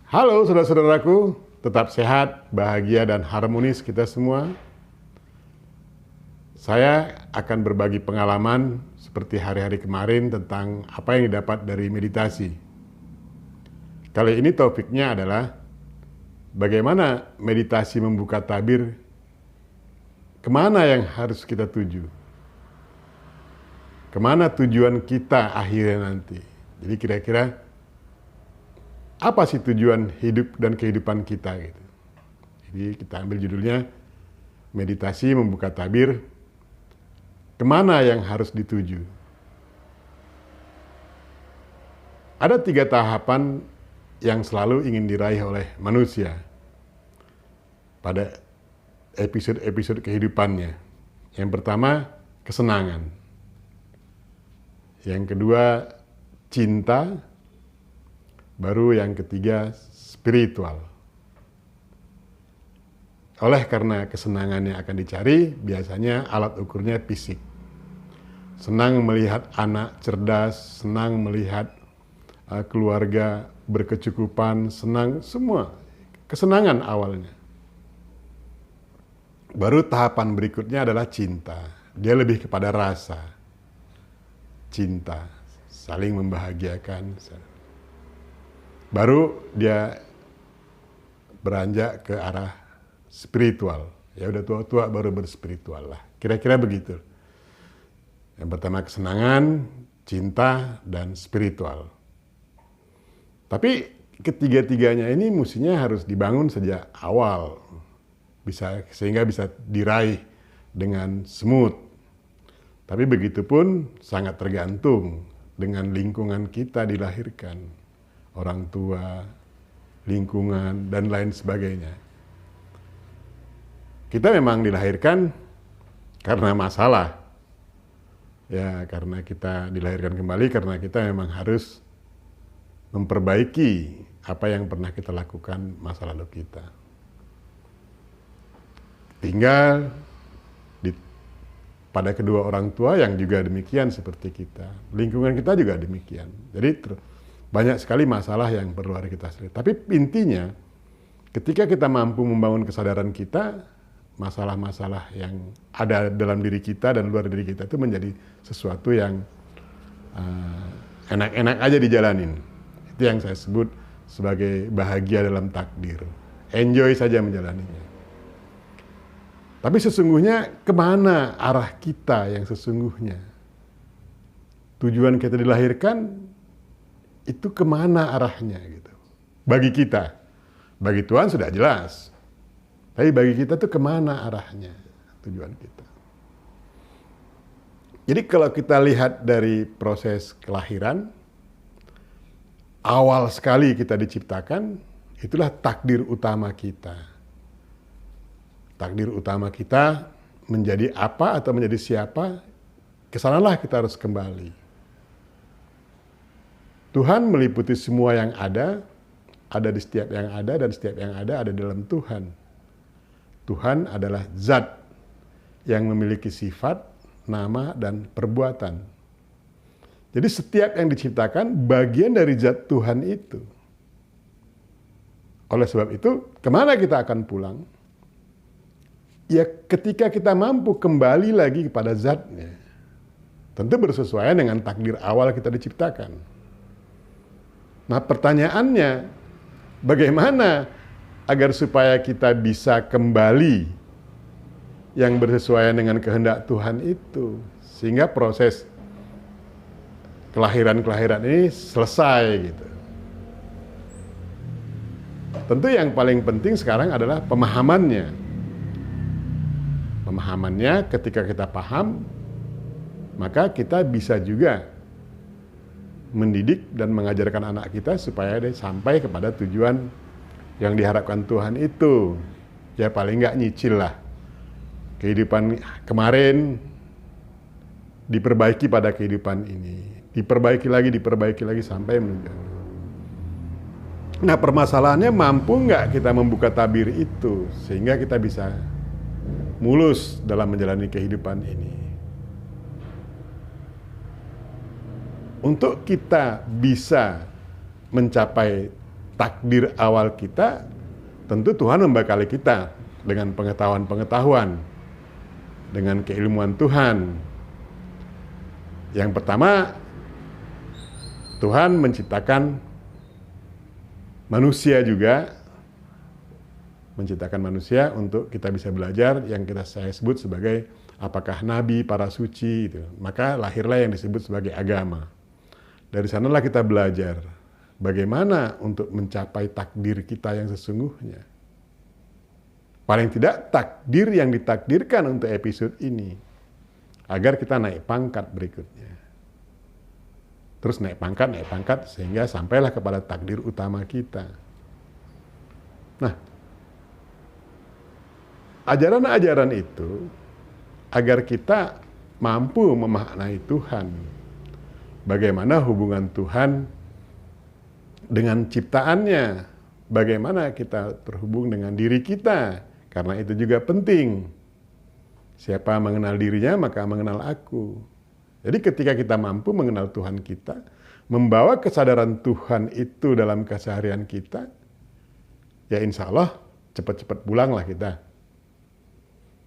Halo saudara-saudaraku, tetap sehat, bahagia, dan harmonis kita semua. Saya akan berbagi pengalaman seperti hari-hari kemarin tentang apa yang didapat dari meditasi. Kali ini topiknya adalah bagaimana meditasi membuka tabir, kemana yang harus kita tuju, kemana tujuan kita akhirnya nanti. Jadi kira-kira apa sih tujuan hidup dan kehidupan kita gitu. Jadi kita ambil judulnya meditasi membuka tabir, kemana yang harus dituju. Ada 3 tahapan yang selalu ingin diraih oleh manusia pada episode-episode kehidupannya. Yang pertama, kesenangan. Yang kedua, cinta. Baru yang ketiga, spiritual. Oleh karena kesenangan yang akan dicari, biasanya alat ukurnya fisik. Senang melihat anak cerdas, senang melihat keluarga berkecukupan, senang semua. Kesenangan awalnya. Baru tahapan berikutnya adalah cinta. Dia lebih kepada rasa. Cinta, saling membahagiakan. Baru dia beranjak ke arah spiritual. Ya udah tua-tua baru berspiritual lah. Kira-kira begitu. Yang pertama kesenangan, cinta, dan spiritual. Tapi ketiga-tiganya ini mestinya harus dibangun sejak awal. Sehingga bisa diraih dengan smooth. Tapi begitu pun sangat tergantung dengan lingkungan kita dilahirkan. Orang tua, lingkungan, dan lain sebagainya. Kita memang dilahirkan karena masalah. Ya, karena kita dilahirkan kembali, karena kita memang harus memperbaiki apa yang pernah kita lakukan masa lalu kita. Tinggal pada kedua orang tua yang juga demikian seperti kita. Lingkungan kita juga demikian. Jadi banyak sekali masalah yang perlu harus kita selesaikan. Tapi intinya, ketika kita mampu membangun kesadaran kita, masalah-masalah yang ada dalam diri kita dan luar diri kita itu menjadi sesuatu yang enak-enak aja dijalanin. Itu yang saya sebut sebagai bahagia dalam takdir. Enjoy saja menjalaninya. Tapi sesungguhnya kemana arah kita yang sesungguhnya? Tujuan kita dilahirkan itu kemana arahnya gitu. Bagi kita, bagi Tuhan sudah jelas. Tapi bagi kita tuh kemana arahnya tujuan kita. Jadi kalau kita lihat dari proses kelahiran, awal sekali kita diciptakan, itulah takdir utama kita. Takdir utama kita menjadi apa atau menjadi siapa, kesanalah kita harus kembali. Tuhan meliputi semua yang ada di setiap yang ada, dan setiap yang ada dalam Tuhan. Tuhan adalah zat yang memiliki sifat, nama, dan perbuatan. Jadi setiap yang diciptakan bagian dari zat Tuhan itu. Oleh sebab itu, kemana kita akan pulang? Ya ketika kita mampu kembali lagi kepada zatnya. Tentu bersesuaian dengan takdir awal kita diciptakan. Nah pertanyaannya, bagaimana agar supaya kita bisa kembali yang bersesuaian dengan kehendak Tuhan itu? Sehingga proses kelahiran-kelahiran ini selesai gitu. Tentu yang paling penting sekarang adalah pemahamannya. Pemahamannya ketika kita paham, maka kita bisa juga mendidik dan mengajarkan anak kita supaya dia sampai kepada tujuan yang diharapkan Tuhan itu. Ya paling nggak nyicil lah. Kehidupan kemarin diperbaiki pada kehidupan ini. Diperbaiki lagi sampai menuju. Nah permasalahannya mampu nggak kita membuka tabir itu sehingga kita bisa mulus dalam menjalani kehidupan ini. Untuk kita bisa mencapai takdir awal kita, tentu Tuhan membekali kita dengan pengetahuan-pengetahuan, dengan keilmuan Tuhan. Yang pertama, Tuhan menciptakan manusia juga, menciptakan manusia untuk kita bisa belajar yang saya sebut sebagai apakah nabi, para suci, itu. Maka lahirlah yang disebut sebagai agama. Dari sanalah kita belajar bagaimana untuk mencapai takdir kita yang sesungguhnya. Paling tidak takdir yang ditakdirkan untuk episode ini, agar kita naik pangkat berikutnya. Terus naik pangkat, sehingga sampailah kepada takdir utama kita. Nah, ajaran-ajaran itu agar kita mampu memaknai Tuhan. Bagaimana hubungan Tuhan dengan ciptaannya. Bagaimana kita terhubung dengan diri kita. Karena itu juga penting. Siapa mengenal dirinya, maka mengenal aku. Jadi ketika kita mampu mengenal Tuhan kita, membawa kesadaran Tuhan itu dalam keseharian kita, ya insya Allah cepat-cepat pulanglah kita.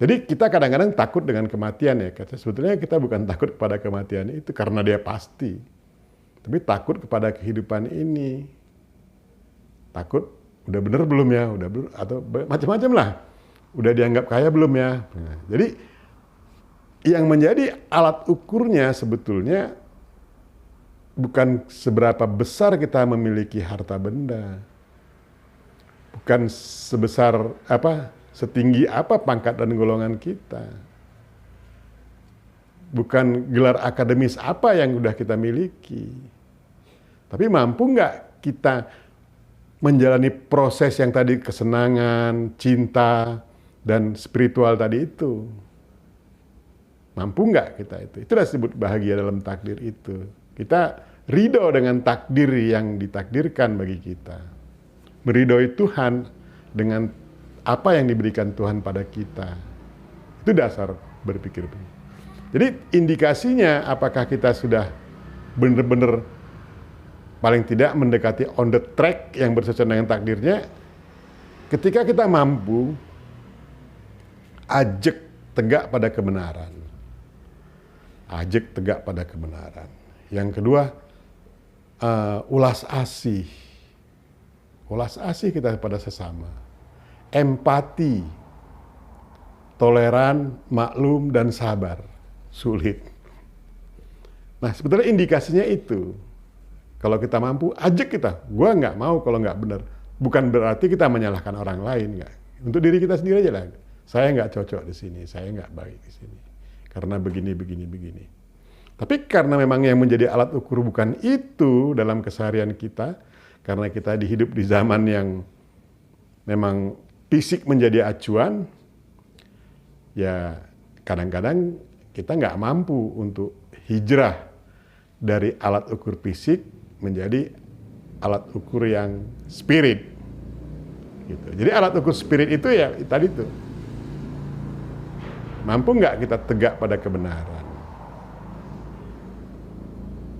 Jadi kita kadang-kadang takut dengan kematian ya. Sebetulnya kita bukan takut kepada kematian itu karena dia pasti. Tapi takut kepada kehidupan ini. Takut, udah bener belum ya? Udah bener, atau macam-macam lah. Udah dianggap kaya belum ya? Nah, jadi yang menjadi alat ukurnya sebetulnya bukan seberapa besar kita memiliki harta benda. Bukan sebesar setinggi apa pangkat dan golongan kita. Bukan gelar akademis apa yang udah kita miliki. Tapi mampu nggak kita menjalani proses yang tadi kesenangan, cinta, dan spiritual tadi itu. Mampu nggak kita itu? Itulah disebut bahagia dalam takdir itu. Kita ridho dengan takdir yang ditakdirkan bagi kita. Meridhoi Tuhan dengan apa yang diberikan Tuhan pada kita. Itu dasar berpikir. Jadi indikasinya apakah kita sudah benar-benar paling tidak mendekati on the track yang bersesuaian dengan takdirnya, ketika kita mampu ajek tegak pada kebenaran. Ajek tegak pada kebenaran. Yang kedua, ulas asih. Ulas asih kita pada sesama. Empati, toleran, maklum, dan sabar. Sulit. Nah, sebetulnya indikasinya itu. Kalau kita mampu, ajak kita. Gua nggak mau kalau nggak benar. Bukan berarti kita menyalahkan orang lain, nggak. Untuk diri kita sendiri aja lah. Saya nggak cocok di sini, saya nggak baik di sini. Karena begini. Tapi karena memang yang menjadi alat ukur bukan itu dalam keseharian kita, karena kita hidup di zaman yang memang fisik menjadi acuan, ya kadang-kadang kita nggak mampu untuk hijrah dari alat ukur fisik menjadi alat ukur yang spirit. Gitu. Jadi alat ukur spirit itu ya tadi tuh. Mampu nggak kita tegak pada kebenaran?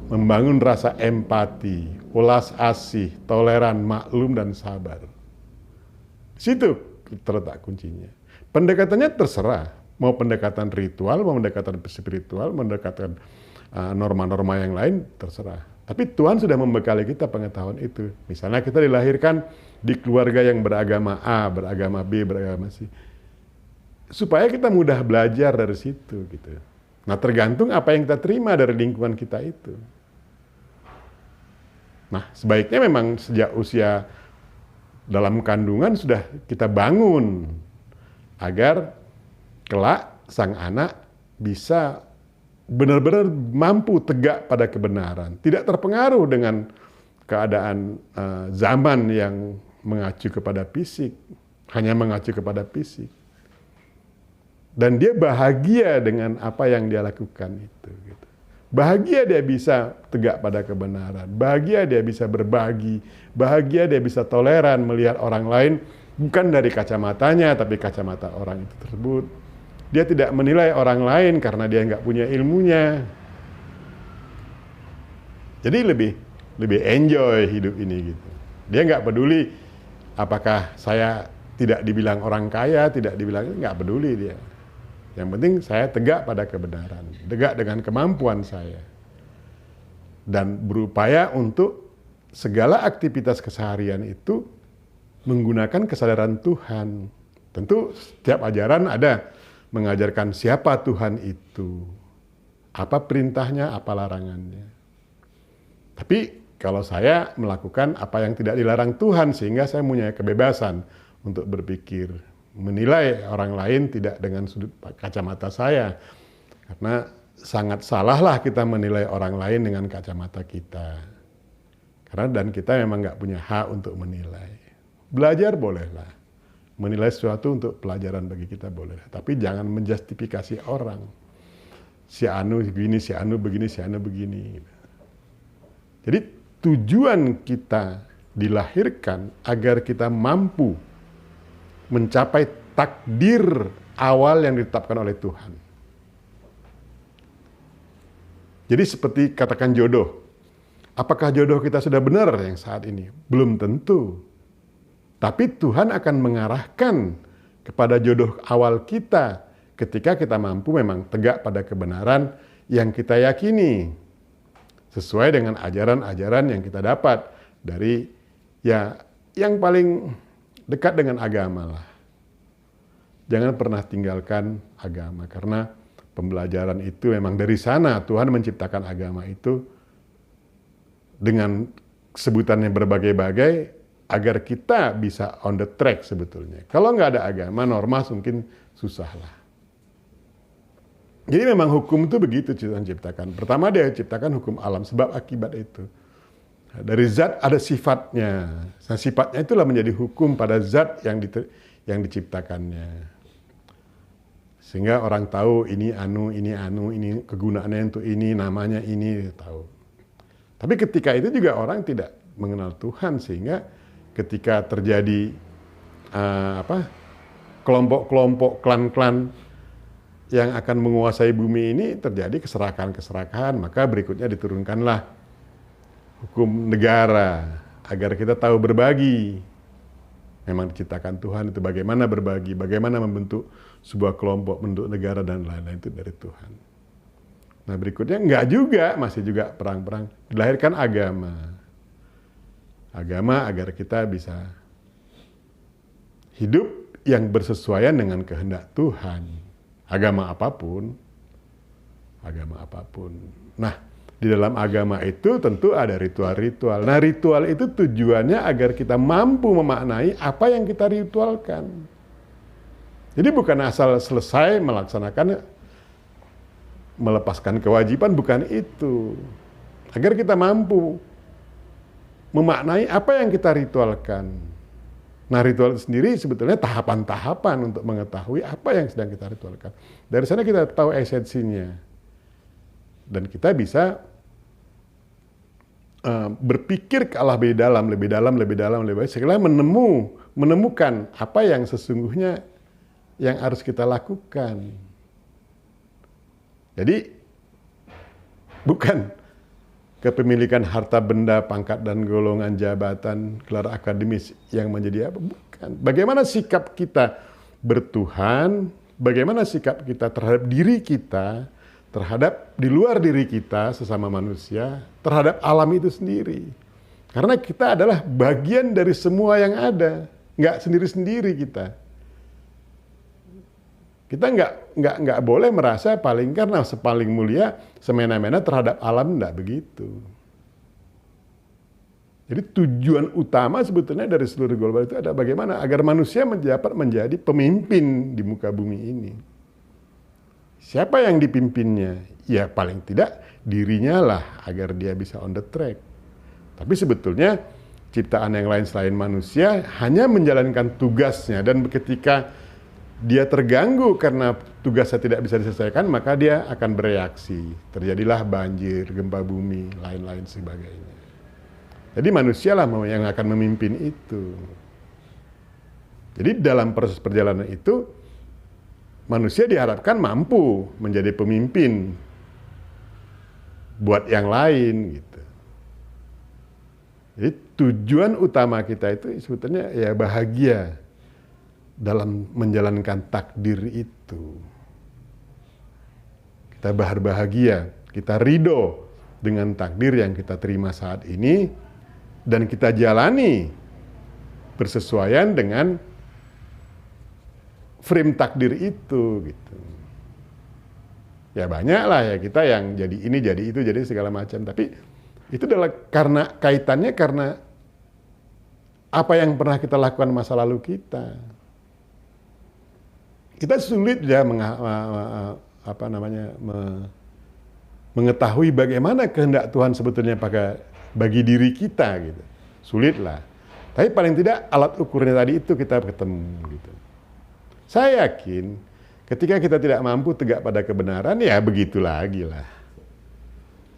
Membangun rasa empati, ulas asih, toleran, maklum, dan sabar. Situ terletak kuncinya. Pendekatannya terserah. Mau pendekatan ritual, mau pendekatan spiritual, pendekatan norma-norma yang lain, terserah. Tapi Tuhan sudah membekali kita pengetahuan itu. Misalnya kita dilahirkan di keluarga yang beragama A, beragama B, beragama C. Supaya kita mudah belajar dari situ gitu. Nah, tergantung apa yang kita terima dari lingkungan kita itu. Nah, sebaiknya memang sejak usia dalam kandungan sudah kita bangun agar kelak sang anak bisa benar-benar mampu tegak pada kebenaran, tidak terpengaruh dengan keadaan zaman yang mengacu kepada fisik, hanya mengacu kepada fisik. Dan dia bahagia dengan apa yang dia lakukan itu. Gitu. Bahagia dia bisa tegak pada kebenaran. Bahagia dia bisa berbagi. Bahagia dia bisa toleran melihat orang lain bukan dari kacamatanya, tapi kacamata orang itu tersebut. Dia tidak menilai orang lain karena dia nggak punya ilmunya. Jadi lebih enjoy hidup ini gitu. Dia nggak peduli apakah saya tidak dibilang orang kaya, tidak dibilang, nggak peduli dia. Yang penting saya tegak pada kebenaran, tegak dengan kemampuan saya. Dan berupaya untuk segala aktivitas keseharian itu menggunakan kesadaran Tuhan. Tentu setiap ajaran ada mengajarkan siapa Tuhan itu, apa perintahnya, apa larangannya. Tapi kalau saya melakukan apa yang tidak dilarang Tuhan, sehingga saya punya kebebasan untuk berpikir, menilai orang lain tidak dengan sudut kacamata saya. Karena sangat salahlah kita menilai orang lain dengan kacamata kita. Karena dan kita memang nggak punya hak untuk menilai. Belajar bolehlah. Menilai sesuatu untuk pelajaran bagi kita boleh. Tapi jangan menjustifikasi orang. Si Anu begini, si Anu begini, si Anu begini. Jadi tujuan kita dilahirkan agar kita mampu mencapai takdir awal yang ditetapkan oleh Tuhan. Jadi seperti katakan jodoh. Apakah jodoh kita sudah benar yang saat ini? Belum tentu. Tapi Tuhan akan mengarahkan kepada jodoh awal kita ketika kita mampu memang tegak pada kebenaran yang kita yakini. Sesuai dengan ajaran-ajaran yang kita dapat dari ya yang paling dekat dengan agama lah. Jangan pernah tinggalkan agama karena pembelajaran itu memang dari sana Tuhan menciptakan agama itu dengan sebutannya berbagai-bagai agar kita bisa on the track sebetulnya. Kalau nggak ada agama, norma mungkin susah lah. Jadi memang hukum itu begitu Tuhan ciptakan. Pertama dia ciptakan hukum alam, sebab akibat itu. Dari zat ada sifatnya. Nah, sifatnya itulah menjadi hukum pada zat yang diciptakannya. Sehingga orang tahu ini ini kegunaannya untuk ini, namanya ini, tahu. Tapi ketika itu juga orang tidak mengenal Tuhan, sehingga ketika terjadi kelompok-kelompok, klan-klan yang akan menguasai bumi ini, terjadi keserakahan-keserakahan, maka berikutnya diturunkanlah hukum negara agar kita tahu berbagi. Memang diciptakan Tuhan itu bagaimana berbagi, bagaimana membentuk sebuah kelompok, bentuk negara dan lain-lain itu dari Tuhan. Nah berikutnya enggak juga, masih juga perang-perang, dilahirkan agama. Agama agar kita bisa hidup yang bersesuaian dengan kehendak Tuhan. Agama apapun. Nah, di dalam agama itu tentu ada ritual-ritual. Nah, ritual itu tujuannya agar kita mampu memaknai apa yang kita ritualkan. Jadi bukan asal selesai melaksanakan, melepaskan kewajiban, bukan itu. Agar kita mampu memaknai apa yang kita ritualkan. Nah, ritual itu sendiri sebetulnya tahapan-tahapan untuk mengetahui apa yang sedang kita ritualkan. Dari sana kita tahu esensinya. Dan kita bisa berpikir ke Allah lebih dalam, lebih baik. Sekali menemukan apa yang sesungguhnya yang harus kita lakukan. Jadi, bukan kepemilikan harta benda, pangkat dan golongan jabatan, gelar akademis yang menjadi apa? Bukan. Bagaimana sikap kita bertuhan, bagaimana sikap kita terhadap diri kita, terhadap di luar diri kita, sesama manusia, terhadap alam itu sendiri. Karena kita adalah bagian dari semua yang ada, nggak sendiri-sendiri kita. Kita nggak boleh merasa paling karena sepaling mulia, semena-mena terhadap alam, nggak begitu. Jadi tujuan utama sebetulnya dari seluruh global itu ada bagaimana agar manusia dapat menjadi pemimpin di muka bumi ini. Siapa yang dipimpinnya? Ya paling tidak dirinya lah agar dia bisa on the track. Tapi sebetulnya ciptaan yang lain selain manusia hanya menjalankan tugasnya, dan ketika dia terganggu karena tugasnya tidak bisa diselesaikan, maka dia akan bereaksi. Terjadilah banjir, gempa bumi, lain-lain sebagainya. Jadi manusialah yang akan memimpin itu. Jadi dalam proses perjalanan itu, manusia diharapkan mampu menjadi pemimpin buat yang lain gitu. Jadi tujuan utama kita itu sebetulnya ya bahagia dalam menjalankan takdir itu. Kita berbahagia, kita ridho dengan takdir yang kita terima saat ini, dan kita jalani bersesuaian dengan frame takdir itu gitu. Ya banyak lah ya kita yang jadi ini, jadi itu, jadi segala macam. Tapi itu adalah karena kaitannya karena apa yang pernah kita lakukan masa lalu kita. Kita sulit ya mengetahui bagaimana kehendak Tuhan sebetulnya bagi diri kita gitu. Sulit lah. Tapi paling tidak alat ukurnya tadi itu kita ketemu gitu. Saya yakin ketika kita tidak mampu tegak pada kebenaran, ya begitu lagi lah.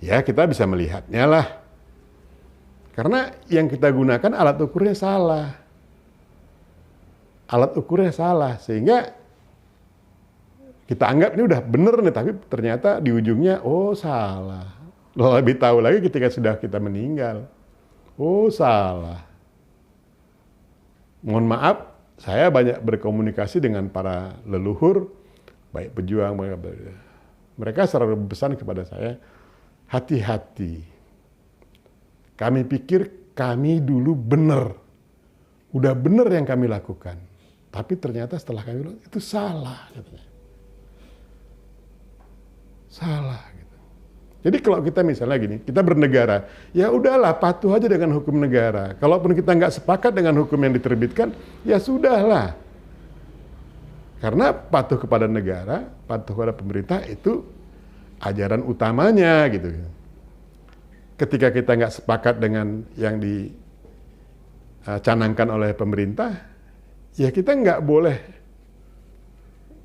Ya kita bisa melihatnya lah. Karena yang kita gunakan alat ukurnya salah. Alat ukurnya salah, sehingga kita anggap ini udah bener nih, tapi ternyata di ujungnya, oh salah. Lebih tahu lagi ketika sudah kita meninggal. Oh salah. Mohon maaf, saya banyak berkomunikasi dengan para leluhur, baik pejuang, mereka selalu berpesan kepada saya, hati-hati. Kami pikir kami dulu benar. Udah benar yang kami lakukan. Tapi ternyata setelah kami lakukan, itu salah. Katanya. Salah. Gitu. Jadi kalau kita misalnya gini, kita bernegara, ya udahlah patuh aja dengan hukum negara. Kalaupun kita nggak sepakat dengan hukum yang diterbitkan, ya sudahlah. Karena patuh kepada negara, patuh kepada pemerintah itu ajaran utamanya gitu. Ketika kita nggak sepakat dengan yang dicanangkan oleh pemerintah, ya kita nggak boleh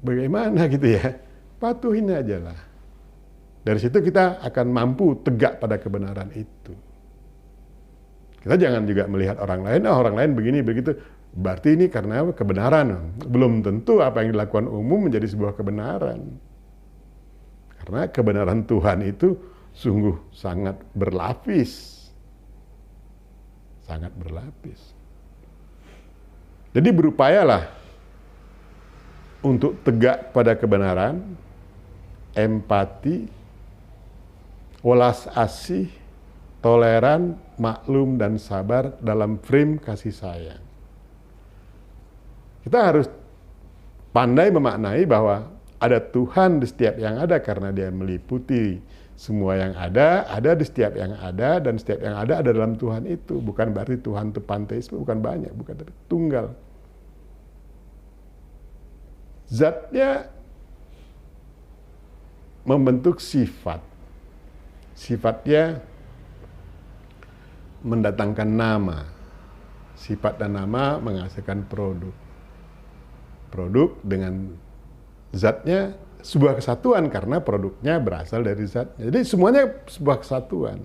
bagaimana gitu ya, patuhin aja lah. Dari situ kita akan mampu tegak pada kebenaran itu. Kita jangan juga melihat orang lain, orang lain begini begitu, berarti ini karena kebenaran. Belum tentu apa yang dilakukan umum menjadi sebuah kebenaran. Karena kebenaran Tuhan itu sungguh sangat berlapis. Sangat berlapis. Jadi berupayalah untuk tegak pada kebenaran, empati, welas asih, toleran, maklum, dan sabar dalam frame kasih sayang. Kita harus pandai memaknai bahwa ada Tuhan di setiap yang ada karena Dia meliputi semua yang ada di setiap yang ada, dan setiap yang ada dalam Tuhan itu. Bukan berarti Tuhan itu panteisme, bukan banyak, bukan, tapi tunggal. Zatnya membentuk sifat. Sifatnya mendatangkan nama. Sifat dan nama menghasilkan produk. Produk dengan zatnya sebuah kesatuan karena produknya berasal dari zatnya. Jadi semuanya sebuah kesatuan.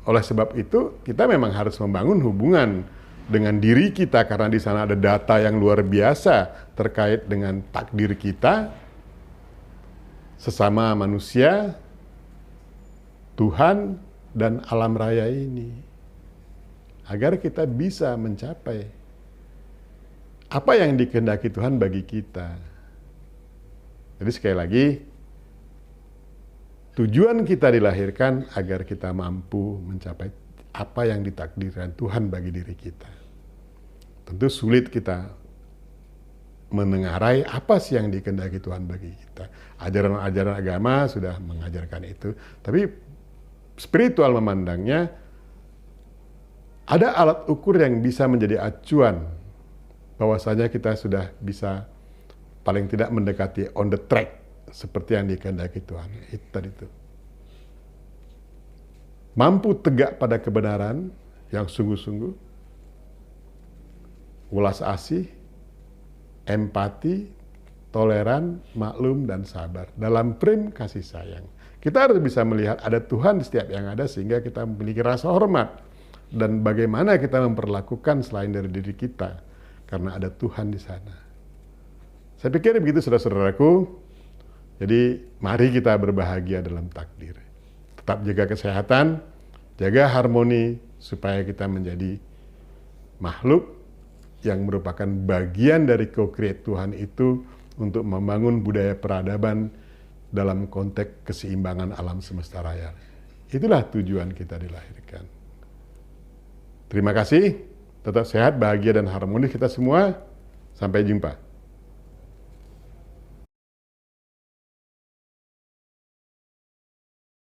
Oleh sebab itu, kita memang harus membangun hubungan dengan diri kita karena di sana ada data yang luar biasa terkait dengan takdir kita, sesama manusia, Tuhan, dan alam raya ini. Agar kita bisa mencapai apa yang dikehendaki Tuhan bagi kita. Jadi sekali lagi, tujuan kita dilahirkan agar kita mampu mencapai apa yang ditakdirkan Tuhan bagi diri kita. Tentu sulit kita menengarai apa sih yang dikehendaki Tuhan bagi kita. Ajaran-ajaran agama sudah mengajarkan itu. Tapi spiritual memandangnya, ada alat ukur yang bisa menjadi acuan bahwasanya kita sudah bisa paling tidak mendekati on the track seperti yang dikehendaki Tuhan. Itu tadi itu. Mampu tegak pada kebenaran yang sungguh-sungguh, welas asih, empati, toleran, maklum, dan sabar dalam frame kasih sayang. Kita harus bisa melihat ada Tuhan di setiap yang ada sehingga kita memiliki rasa hormat dan bagaimana kita memperlakukan selain dari diri kita karena ada Tuhan di sana. Saya pikir begitu saudara-saudaraku. Jadi mari kita berbahagia dalam takdir. Tetap jaga kesehatan, Jaga harmoni supaya kita menjadi makhluk yang merupakan bagian dari co-create Tuhan itu untuk membangun budaya peradaban dalam konteks keseimbangan alam semesta raya. Itulah tujuan kita dilahirkan. Terima kasih, tetap sehat, bahagia, dan harmonis kita semua. Sampai jumpa.